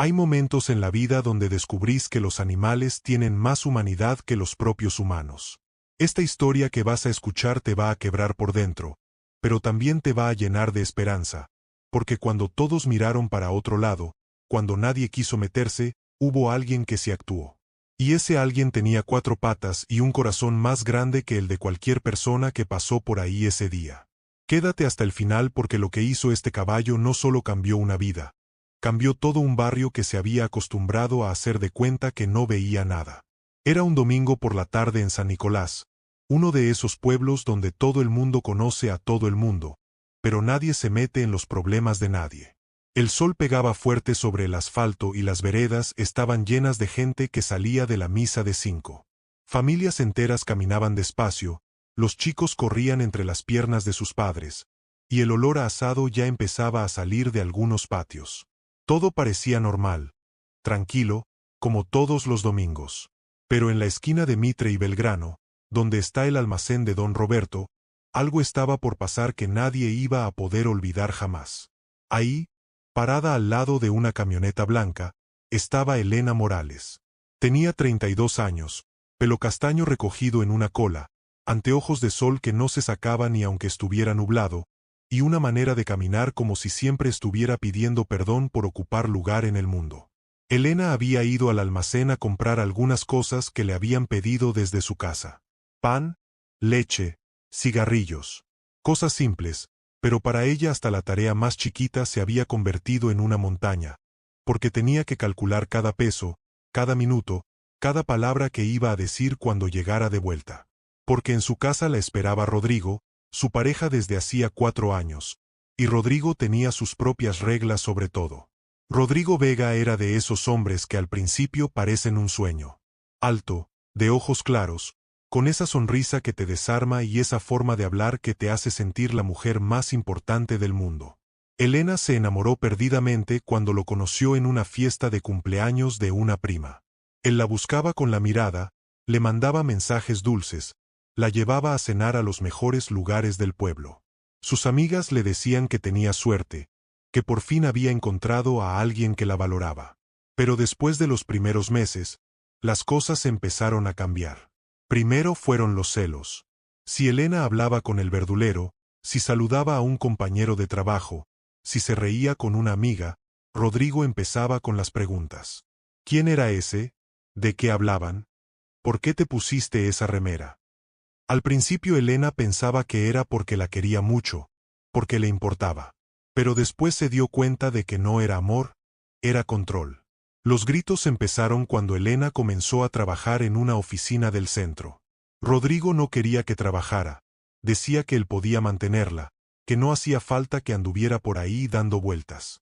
Hay momentos en la vida donde descubrís que los animales tienen más humanidad que los propios humanos. Esta historia que vas a escuchar te va a quebrar por dentro, pero también te va a llenar de esperanza, porque cuando todos miraron para otro lado, cuando nadie quiso meterse, hubo alguien que se actuó. Y ese alguien tenía 4 patas y un corazón más grande que el de cualquier persona que pasó por ahí ese día. Quédate hasta el final porque lo que hizo este caballo no solo cambió una vida, cambió todo un barrio que se había acostumbrado a hacer de cuenta que no veía nada. Era un domingo por la tarde en San Nicolás, uno de esos pueblos donde todo el mundo conoce a todo el mundo, pero nadie se mete en los problemas de nadie. El sol pegaba fuerte sobre el asfalto y las veredas estaban llenas de gente que salía de la misa de 5. Familias enteras caminaban despacio, los chicos corrían entre las piernas de sus padres, y el olor a asado ya empezaba a salir de algunos patios. Todo parecía normal, tranquilo, como todos los domingos. Pero en la esquina de Mitre y Belgrano, donde está el almacén de don Roberto, algo estaba por pasar que nadie iba a poder olvidar jamás. Ahí, parada al lado de una camioneta blanca, estaba Elena Morales. Tenía 32 años, pelo castaño recogido en una cola, anteojos de sol que no se sacaban ni aunque estuviera nublado, y una manera de caminar como si siempre estuviera pidiendo perdón por ocupar lugar en el mundo. Elena había ido al almacén a comprar algunas cosas que le habían pedido desde su casa. Pan, leche, cigarrillos. Cosas simples, pero para ella hasta la tarea más chiquita se había convertido en una montaña, porque tenía que calcular cada peso, cada minuto, cada palabra que iba a decir cuando llegara de vuelta. Porque en su casa la esperaba Rodrigo, su pareja desde hacía 4 años, y Rodrigo tenía sus propias reglas sobre todo. Rodrigo Vega era de esos hombres que al principio parecen un sueño. Alto, de ojos claros, con esa sonrisa que te desarma y esa forma de hablar que te hace sentir la mujer más importante del mundo. Elena se enamoró perdidamente cuando lo conoció en una fiesta de cumpleaños de una prima. Él la buscaba con la mirada, le mandaba mensajes dulces, la llevaba a cenar a los mejores lugares del pueblo. Sus amigas le decían que tenía suerte, que por fin había encontrado a alguien que la valoraba. Pero después de los primeros meses, las cosas empezaron a cambiar. Primero fueron los celos. Si Elena hablaba con el verdulero, si saludaba a un compañero de trabajo, si se reía con una amiga, Rodrigo empezaba con las preguntas. ¿Quién era ese? ¿De qué hablaban? ¿Por qué te pusiste esa remera? Al principio Elena pensaba que era porque la quería mucho, porque le importaba. Pero después se dio cuenta de que no era amor, era control. Los gritos empezaron cuando Elena comenzó a trabajar en una oficina del centro. Rodrigo no quería que trabajara, decía que él podía mantenerla, que no hacía falta que anduviera por ahí dando vueltas.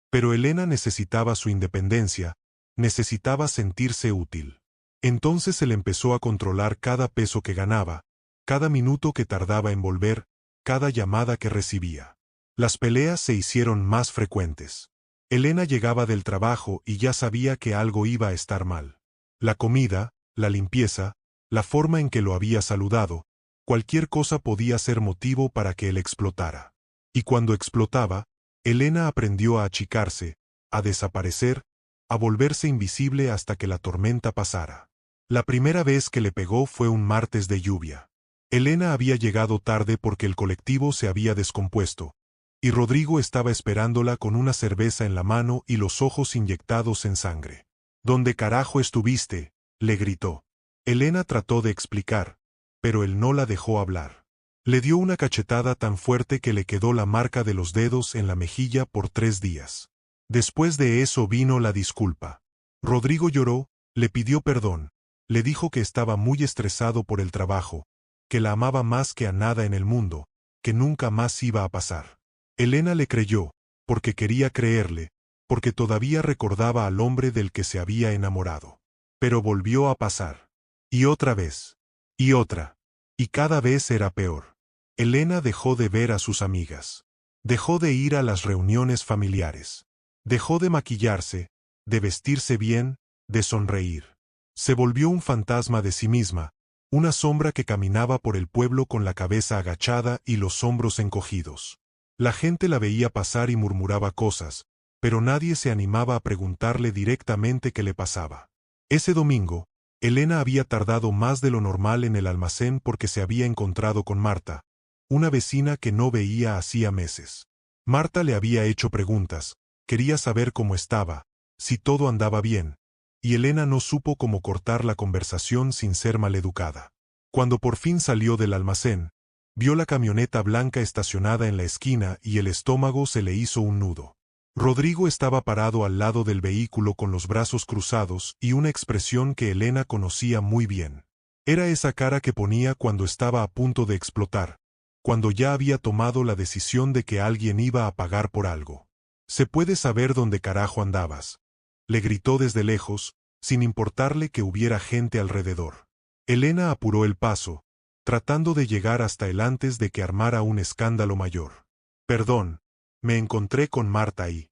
Pero Elena necesitaba su independencia, necesitaba sentirse útil. Entonces él empezó a controlar cada peso que ganaba, cada minuto que tardaba en volver, cada llamada que recibía. Las peleas se hicieron más frecuentes. Elena llegaba del trabajo y ya sabía que algo iba a estar mal. La comida, la limpieza, la forma en que lo había saludado, cualquier cosa podía ser motivo para que él explotara. Y cuando explotaba, Elena aprendió a achicarse, a desaparecer, a volverse invisible hasta que la tormenta pasara. La primera vez que le pegó fue un martes de lluvia. Elena había llegado tarde porque el colectivo se había descompuesto, y Rodrigo estaba esperándola con una cerveza en la mano y los ojos inyectados en sangre. ¿Dónde carajo estuviste?, le gritó. Elena trató de explicar, pero él no la dejó hablar. Le dio una cachetada tan fuerte que le quedó la marca de los dedos en la mejilla por 3 días. Después de eso vino la disculpa. Rodrigo lloró, le pidió perdón, le dijo que estaba muy estresado por el trabajo, que la amaba más que a nada en el mundo, que nunca más iba a pasar. Elena le creyó, porque quería creerle, porque todavía recordaba al hombre del que se había enamorado. Pero volvió a pasar. Y otra vez. Y otra. Y cada vez era peor. Elena dejó de ver a sus amigas. Dejó de ir a las reuniones familiares. Dejó de maquillarse, de vestirse bien, de sonreír. Se volvió un fantasma de sí misma, una sombra que caminaba por el pueblo con la cabeza agachada y los hombros encogidos. La gente la veía pasar y murmuraba cosas, pero nadie se animaba a preguntarle directamente qué le pasaba. Ese domingo, Elena había tardado más de lo normal en el almacén porque se había encontrado con Marta, una vecina que no veía hacía meses. Marta le había hecho preguntas, quería saber cómo estaba, si todo andaba bien, y Elena no supo cómo cortar la conversación sin ser maleducada. Cuando por fin salió del almacén, vio la camioneta blanca estacionada en la esquina y el estómago se le hizo un nudo. Rodrigo estaba parado al lado del vehículo con los brazos cruzados y una expresión que Elena conocía muy bien. Era esa cara que ponía cuando estaba a punto de explotar, cuando ya había tomado la decisión de que alguien iba a pagar por algo. «¿Se puede saber dónde carajo andabas?», le gritó desde lejos, sin importarle que hubiera gente alrededor. Elena apuró el paso, tratando de llegar hasta él antes de que armara un escándalo mayor. «Perdón, me encontré con Marta ahí».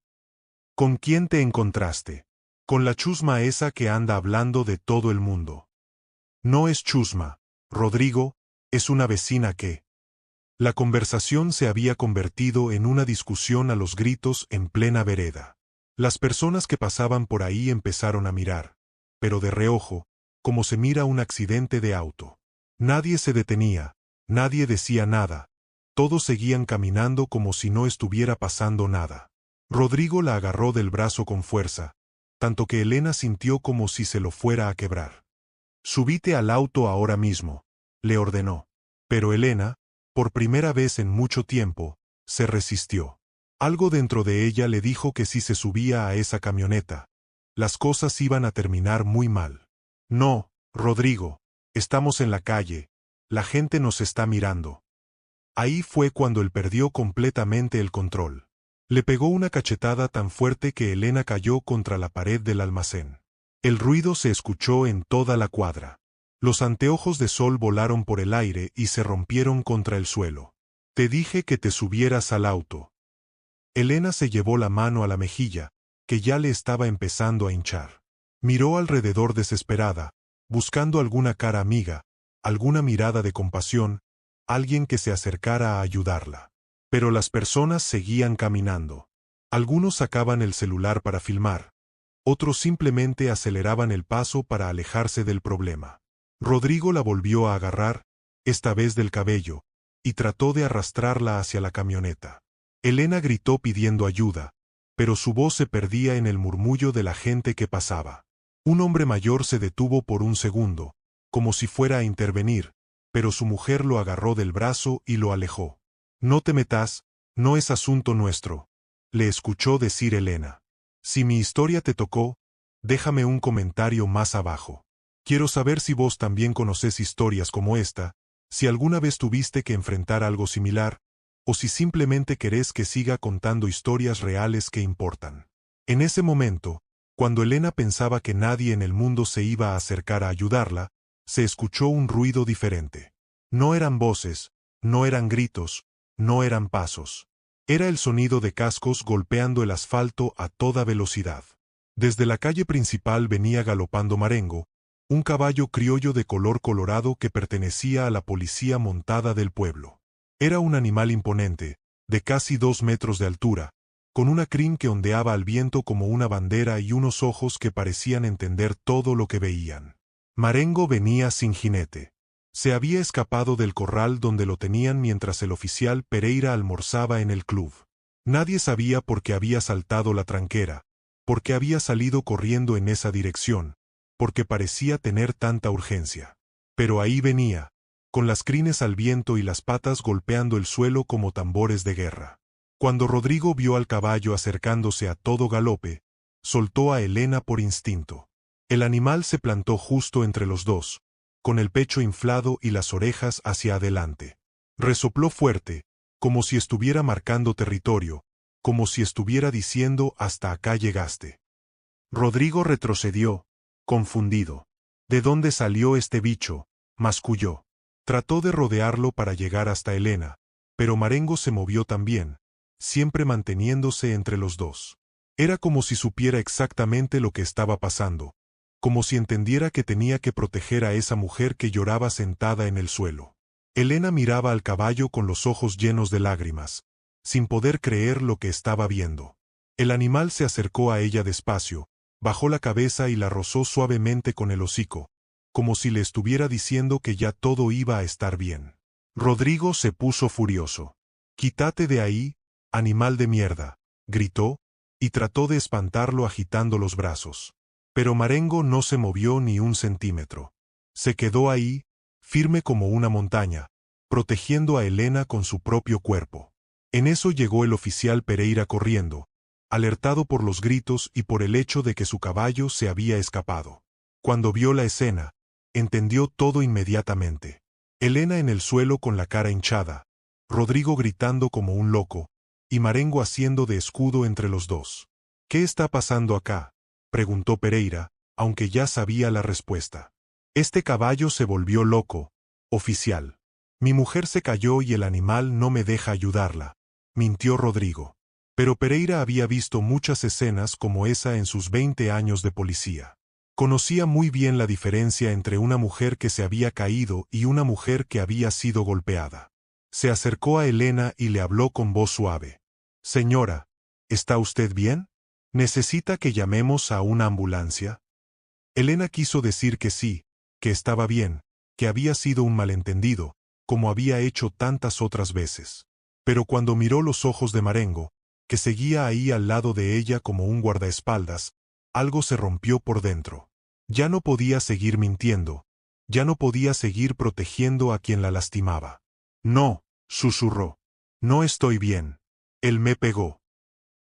«¿Con quién te encontraste?». «Con la chusma esa que anda hablando de todo el mundo». «No es chusma, Rodrigo, es una vecina que…». La conversación se había convertido en una discusión a los gritos en plena vereda. Las personas que pasaban por ahí empezaron a mirar, pero de reojo, como se mira un accidente de auto. Nadie se detenía, nadie decía nada, todos seguían caminando como si no estuviera pasando nada. Rodrigo la agarró del brazo con fuerza, tanto que Elena sintió como si se lo fuera a quebrar. «Subite al auto ahora mismo», le ordenó. Pero Elena, por primera vez en mucho tiempo, se resistió. Algo dentro de ella le dijo que si se subía a esa camioneta, las cosas iban a terminar muy mal. «No, Rodrigo, estamos en la calle, la gente nos está mirando». Ahí fue cuando él perdió completamente el control. Le pegó una cachetada tan fuerte que Elena cayó contra la pared del almacén. El ruido se escuchó en toda la cuadra. Los anteojos de sol volaron por el aire y se rompieron contra el suelo. «Te dije que te subieras al auto». Elena se llevó la mano a la mejilla, que ya le estaba empezando a hinchar. Miró alrededor desesperada, buscando alguna cara amiga, alguna mirada de compasión, alguien que se acercara a ayudarla. Pero las personas seguían caminando. Algunos sacaban el celular para filmar, otros simplemente aceleraban el paso para alejarse del problema. Rodrigo la volvió a agarrar, esta vez del cabello, y trató de arrastrarla hacia la camioneta. Elena gritó pidiendo ayuda, pero su voz se perdía en el murmullo de la gente que pasaba. Un hombre mayor se detuvo por un segundo, como si fuera a intervenir, pero su mujer lo agarró del brazo y lo alejó. «No te metas, no es asunto nuestro», le escuchó decir Elena. «Si mi historia te tocó, déjame un comentario más abajo. Quiero saber si vos también conocés historias como esta, si alguna vez tuviste que enfrentar algo similar, o si simplemente querés que siga contando historias reales que importan». En ese momento, cuando Elena pensaba que nadie en el mundo se iba a acercar a ayudarla, se escuchó un ruido diferente. No eran voces, no eran gritos, no eran pasos. Era el sonido de cascos golpeando el asfalto a toda velocidad. Desde la calle principal venía galopando Marengo, un caballo criollo de color colorado que pertenecía a la policía montada del pueblo. Era un animal imponente, de casi 2 metros de altura, con una crin que ondeaba al viento como una bandera y unos ojos que parecían entender todo lo que veían. Marengo venía sin jinete. Se había escapado del corral donde lo tenían mientras el oficial Pereira almorzaba en el club. Nadie sabía por qué había saltado la tranquera, por qué había salido corriendo en esa dirección, porque parecía tener tanta urgencia. Pero ahí venía, con las crines al viento y las patas golpeando el suelo como tambores de guerra. Cuando Rodrigo vio al caballo acercándose a todo galope, soltó a Elena por instinto. El animal se plantó justo entre los dos, con el pecho inflado y las orejas hacia adelante. Resopló fuerte, como si estuviera marcando territorio, como si estuviera diciendo «hasta acá llegaste». Rodrigo retrocedió, confundido. «¿De dónde salió este bicho?», masculló. Trató de rodearlo para llegar hasta Elena, pero Marengo se movió también, siempre manteniéndose entre los dos. Era como si supiera exactamente lo que estaba pasando, como si entendiera que tenía que proteger a esa mujer que lloraba sentada en el suelo. Elena miraba al caballo con los ojos llenos de lágrimas, sin poder creer lo que estaba viendo. El animal se acercó a ella despacio, bajó la cabeza y la rozó suavemente con el hocico, como si le estuviera diciendo que ya todo iba a estar bien. Rodrigo se puso furioso. «Quítate de ahí, animal de mierda», gritó, y trató de espantarlo agitando los brazos. Pero Marengo no se movió ni un centímetro. Se quedó ahí, firme como una montaña, protegiendo a Elena con su propio cuerpo. En eso llegó el oficial Pereira corriendo, alertado por los gritos y por el hecho de que su caballo se había escapado. Cuando vio la escena, entendió todo inmediatamente. Elena en el suelo con la cara hinchada, Rodrigo gritando como un loco, y Marengo haciendo de escudo entre los dos. «¿Qué está pasando acá?», preguntó Pereira, aunque ya sabía la respuesta. «Este caballo se volvió loco, oficial. Mi mujer se cayó y el animal no me deja ayudarla», mintió Rodrigo. Pero Pereira había visto muchas escenas como esa en sus 20 años de policía. Conocía muy bien la diferencia entre una mujer que se había caído y una mujer que había sido golpeada. Se acercó a Elena y le habló con voz suave. «Señora, ¿está usted bien? ¿Necesita que llamemos a una ambulancia?». Elena quiso decir que sí, que estaba bien, que había sido un malentendido, como había hecho tantas otras veces. Pero cuando miró los ojos de Marengo, que seguía ahí al lado de ella como un guardaespaldas, algo se rompió por dentro. Ya no podía seguir mintiendo, ya no podía seguir protegiendo a quien la lastimaba. «No», susurró. «No estoy bien. Él me pegó».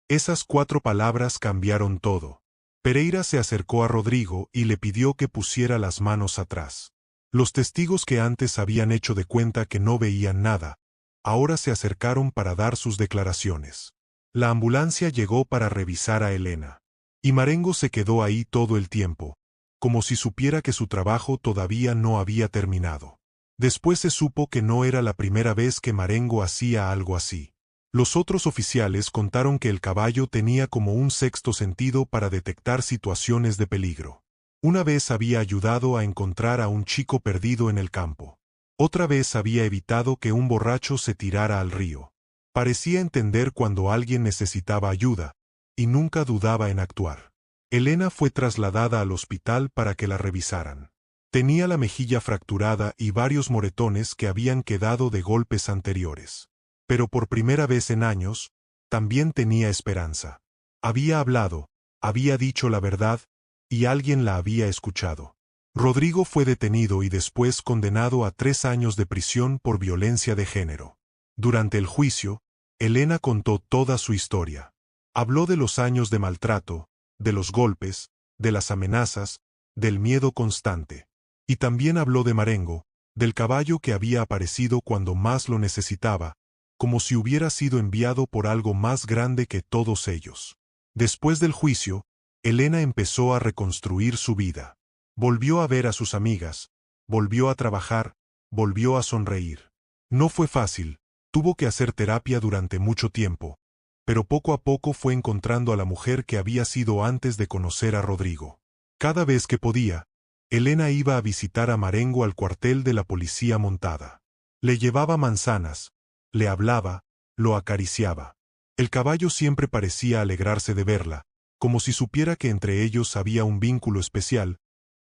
Esas 4 palabras cambiaron todo. Pereira se acercó a Rodrigo y le pidió que pusiera las manos atrás. Los testigos que antes habían hecho de cuenta que no veían nada, ahora se acercaron para dar sus declaraciones. La ambulancia llegó para revisar a Elena. Y Marengo se quedó ahí todo el tiempo, como si supiera que su trabajo todavía no había terminado. Después se supo que no era la primera vez que Marengo hacía algo así. Los otros oficiales contaron que el caballo tenía como un sexto sentido para detectar situaciones de peligro. Una vez había ayudado a encontrar a un chico perdido en el campo. Otra vez había evitado que un borracho se tirara al río. Parecía entender cuando alguien necesitaba ayuda, y nunca dudaba en actuar. Elena fue trasladada al hospital para que la revisaran. Tenía la mejilla fracturada y varios moretones que habían quedado de golpes anteriores. Pero por primera vez en años, también tenía esperanza. Había hablado, había dicho la verdad, y alguien la había escuchado. Rodrigo fue detenido y después condenado a 3 años de prisión por violencia de género. Durante el juicio, Elena contó toda su historia. Habló de los años de maltrato, de los golpes, de las amenazas, del miedo constante. Y también habló de Marengo, del caballo que había aparecido cuando más lo necesitaba, como si hubiera sido enviado por algo más grande que todos ellos. Después del juicio, Elena empezó a reconstruir su vida. Volvió a ver a sus amigas, volvió a trabajar, volvió a sonreír. No fue fácil, tuvo que hacer terapia durante mucho tiempo, pero poco a poco fue encontrando a la mujer que había sido antes de conocer a Rodrigo. Cada vez que podía, Elena iba a visitar a Marengo al cuartel de la policía montada. Le llevaba manzanas, le hablaba, lo acariciaba. El caballo siempre parecía alegrarse de verla, como si supiera que entre ellos había un vínculo especial,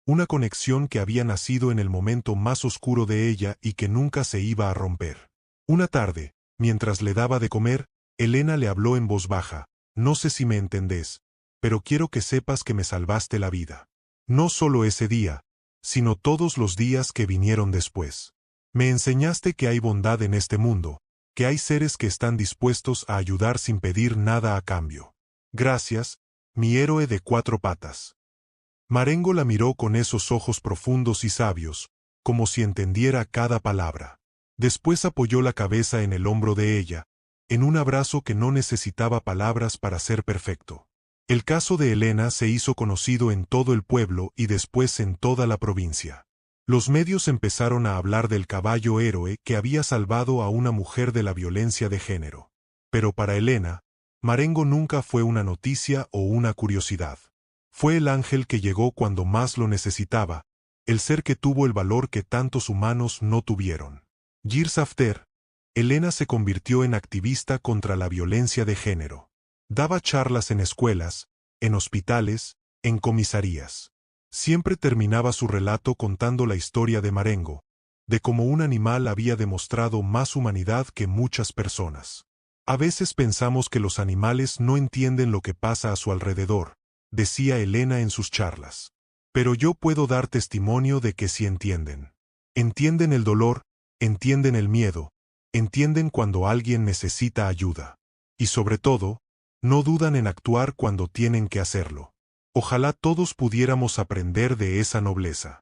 una conexión que había nacido en el momento más oscuro de ella y que nunca se iba a romper. Una tarde, mientras le daba de comer, Elena le habló en voz baja. «No sé si me entendés, pero quiero que sepas que me salvaste la vida. No solo ese día, sino todos los días que vinieron después. Me enseñaste que hay bondad en este mundo, que hay seres que están dispuestos a ayudar sin pedir nada a cambio. Gracias, mi héroe de 4 patas». Marengo la miró con esos ojos profundos y sabios, como si entendiera cada palabra. Después apoyó la cabeza en el hombro de ella, en un abrazo que no necesitaba palabras para ser perfecto. El caso de Elena se hizo conocido en todo el pueblo y después en toda la provincia. Los medios empezaron a hablar del caballo héroe que había salvado a una mujer de la violencia de género. Pero para Elena, Marengo nunca fue una noticia o una curiosidad. Fue el ángel que llegó cuando más lo necesitaba, el ser que tuvo el valor que tantos humanos no tuvieron. Years after, Elena se convirtió en activista contra la violencia de género. Daba charlas en escuelas, en hospitales, en comisarías. Siempre terminaba su relato contando la historia de Marengo, de cómo un animal había demostrado más humanidad que muchas personas. A veces pensamos que los animales no entienden lo que pasa a su alrededor, decía Elena en sus charlas. Pero yo puedo dar testimonio de que sí entienden. Entienden el dolor, entienden el miedo, entienden cuando alguien necesita ayuda. Y sobre todo, no dudan en actuar cuando tienen que hacerlo. Ojalá todos pudiéramos aprender de esa nobleza.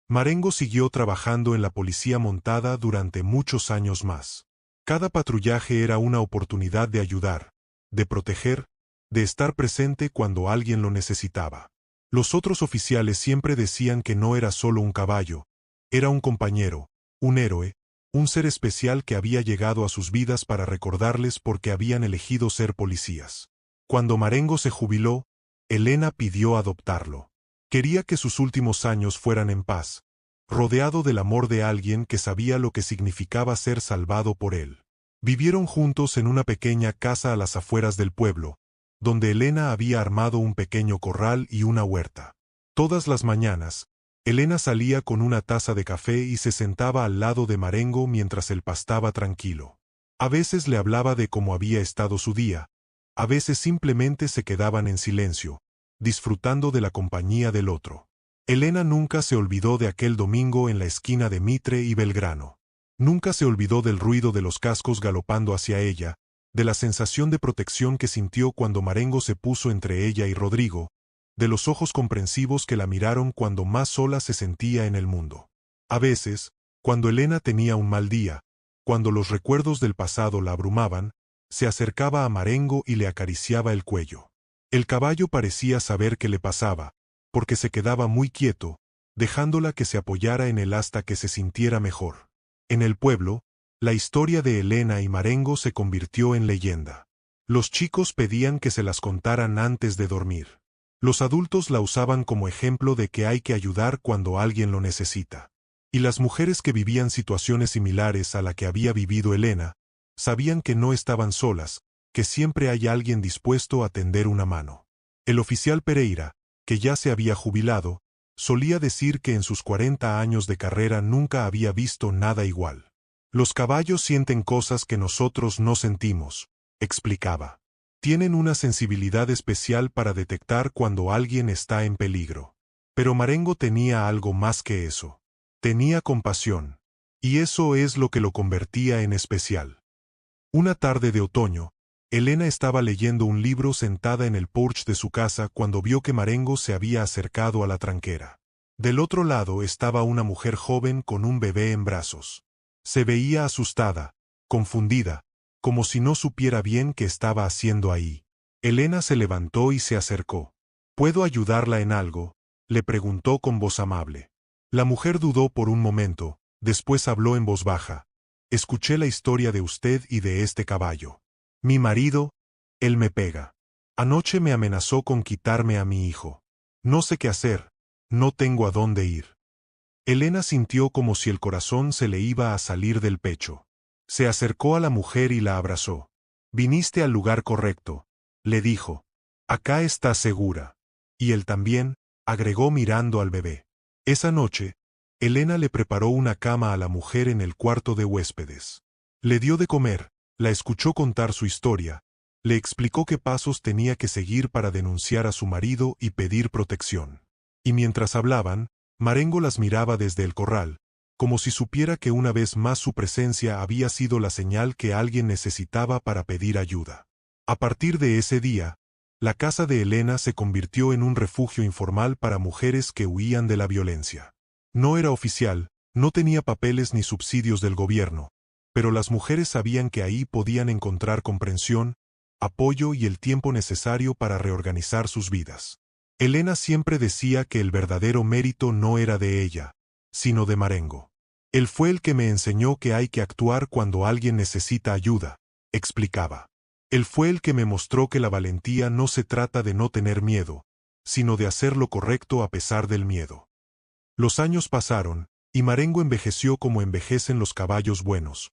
Marengo siguió trabajando en la policía montada durante muchos años más. Cada patrullaje era una oportunidad de ayudar, de proteger, de estar presente cuando alguien lo necesitaba. Los otros oficiales siempre decían que no era solo un caballo, era un compañero, un héroe, un ser especial que había llegado a sus vidas para recordarles por qué habían elegido ser policías. Cuando Marengo se jubiló, Elena pidió adoptarlo. Quería que sus últimos años fueran en paz, rodeado del amor de alguien que sabía lo que significaba ser salvado por él. Vivieron juntos en una pequeña casa a las afueras del pueblo, donde Elena había armado un pequeño corral y una huerta. Todas las mañanas, Elena salía con una taza de café y se sentaba al lado de Marengo mientras él pastaba tranquilo. A veces le hablaba de cómo había estado su día, a veces simplemente se quedaban en silencio, disfrutando de la compañía del otro. Elena nunca se olvidó de aquel domingo en la esquina de Mitre y Belgrano. Nunca se olvidó del ruido de los cascos galopando hacia ella, de la sensación de protección que sintió cuando Marengo se puso entre ella y Rodrigo, de los ojos comprensivos que la miraron cuando más sola se sentía en el mundo. A veces, cuando Elena tenía un mal día, cuando los recuerdos del pasado la abrumaban, se acercaba a Marengo y le acariciaba el cuello. El caballo parecía saber qué le pasaba, porque se quedaba muy quieto, dejándola que se apoyara en él hasta que se sintiera mejor. En el pueblo, la historia de Elena y Marengo se convirtió en leyenda. Los chicos pedían que se las contaran antes de dormir. Los adultos la usaban como ejemplo de que hay que ayudar cuando alguien lo necesita. Y las mujeres que vivían situaciones similares a la que había vivido Elena, sabían que no estaban solas, que siempre hay alguien dispuesto a tender una mano. El oficial Pereira, que ya se había jubilado, solía decir que en sus 40 años de carrera nunca había visto nada igual. Los caballos sienten cosas que nosotros no sentimos, explicaba. Tienen una sensibilidad especial para detectar cuando alguien está en peligro. Pero Marengo tenía algo más que eso. Tenía compasión. Y eso es lo que lo convertía en especial. Una tarde de otoño, Elena estaba leyendo un libro sentada en el porche de su casa cuando vio que Marengo se había acercado a la tranquera. Del otro lado estaba una mujer joven con un bebé en brazos. Se veía asustada, confundida, como si no supiera bien qué estaba haciendo ahí. Elena se levantó y se acercó. ¿Puedo ayudarla en algo?, le preguntó con voz amable. La mujer dudó por un momento, después habló en voz baja. Escuché la historia de usted y de este caballo. Mi marido, él me pega. Anoche me amenazó con quitarme a mi hijo. No sé qué hacer, no tengo a dónde ir. Elena sintió como si el corazón se le iba a salir del pecho. Se acercó a la mujer y la abrazó. Viniste al lugar correcto, le dijo. Acá estás segura. Y él también, agregó mirando al bebé. Esa noche, Elena le preparó una cama a la mujer en el cuarto de huéspedes. Le dio de comer, la escuchó contar su historia, le explicó qué pasos tenía que seguir para denunciar a su marido y pedir protección. Y mientras hablaban, Marengo las miraba desde el corral, como si supiera que una vez más su presencia había sido la señal que alguien necesitaba para pedir ayuda. A partir de ese día, la casa de Elena se convirtió en un refugio informal para mujeres que huían de la violencia. No era oficial, no tenía papeles ni subsidios del gobierno, pero las mujeres sabían que ahí podían encontrar comprensión, apoyo y el tiempo necesario para reorganizar sus vidas. Elena siempre decía que el verdadero mérito no era de ella, sino de Marengo. Él fue el que me enseñó que hay que actuar cuando alguien necesita ayuda, explicaba. Él fue el que me mostró que la valentía no se trata de no tener miedo, sino de hacer lo correcto a pesar del miedo. Los años pasaron, y Marengo envejeció como envejecen los caballos buenos.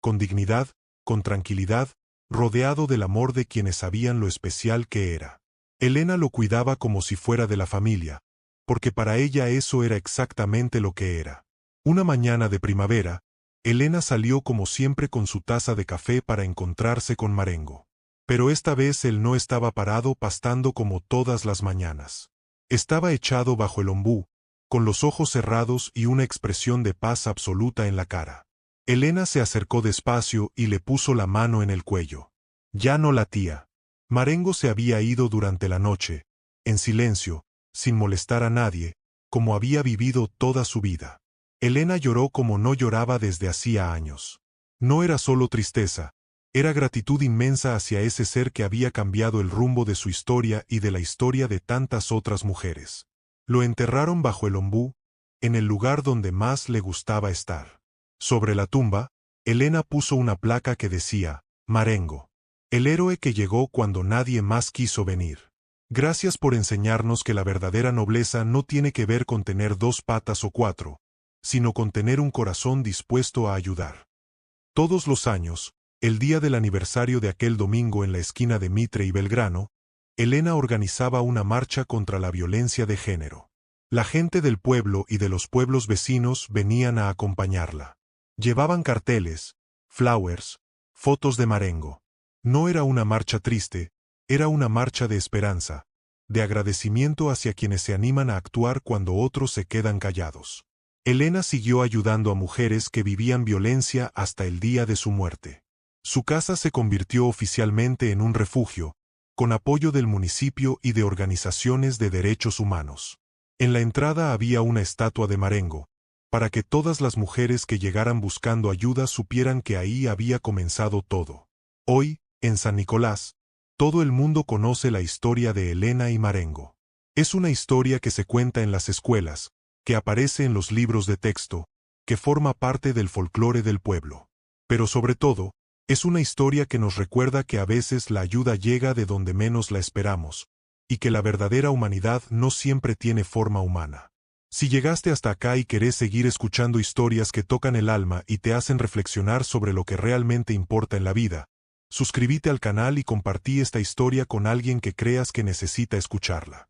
Con dignidad, con tranquilidad, rodeado del amor de quienes sabían lo especial que era. Elena lo cuidaba como si fuera de la familia, porque para ella eso era exactamente lo que era. Una mañana de primavera, Elena salió como siempre con su taza de café para encontrarse con Marengo. Pero esta vez él no estaba parado pastando como todas las mañanas. Estaba echado bajo el ombú, con los ojos cerrados y una expresión de paz absoluta en la cara. Elena se acercó despacio y le puso la mano en el cuello. Ya no latía. Marengo se había ido durante la noche, en silencio, sin molestar a nadie, como había vivido toda su vida. Elena lloró como no lloraba desde hacía años. No era solo tristeza, era gratitud inmensa hacia ese ser que había cambiado el rumbo de su historia y de la historia de tantas otras mujeres. Lo enterraron bajo el ombú, en el lugar donde más le gustaba estar. Sobre la tumba, Elena puso una placa que decía, Marengo, el héroe que llegó cuando nadie más quiso venir. Gracias por enseñarnos que la verdadera nobleza no tiene que ver con tener 2 patas o 4, sino con tener un corazón dispuesto a ayudar. Todos los años, el día del aniversario de aquel domingo en la esquina de Mitre y Belgrano, Elena organizaba una marcha contra la violencia de género. La gente del pueblo y de los pueblos vecinos venían a acompañarla. Llevaban carteles, flowers, fotos de Marengo. No era una marcha triste, era una marcha de esperanza, de agradecimiento hacia quienes se animan a actuar cuando otros se quedan callados. Elena siguió ayudando a mujeres que vivían violencia hasta el día de su muerte. Su casa se convirtió oficialmente en un refugio, con apoyo del municipio y de organizaciones de derechos humanos. En la entrada había una estatua de Marengo, para que todas las mujeres que llegaran buscando ayuda supieran que ahí había comenzado todo. Hoy, en San Nicolás, todo el mundo conoce la historia de Elena y Marengo. Es una historia que se cuenta en las escuelas, que aparece en los libros de texto, que forma parte del folclore del pueblo. Pero sobre todo, es una historia que nos recuerda que a veces la ayuda llega de donde menos la esperamos, y que la verdadera humanidad no siempre tiene forma humana. Si llegaste hasta acá y querés seguir escuchando historias que tocan el alma y te hacen reflexionar sobre lo que realmente importa en la vida, suscríbete al canal y compartí esta historia con alguien que creas que necesita escucharla.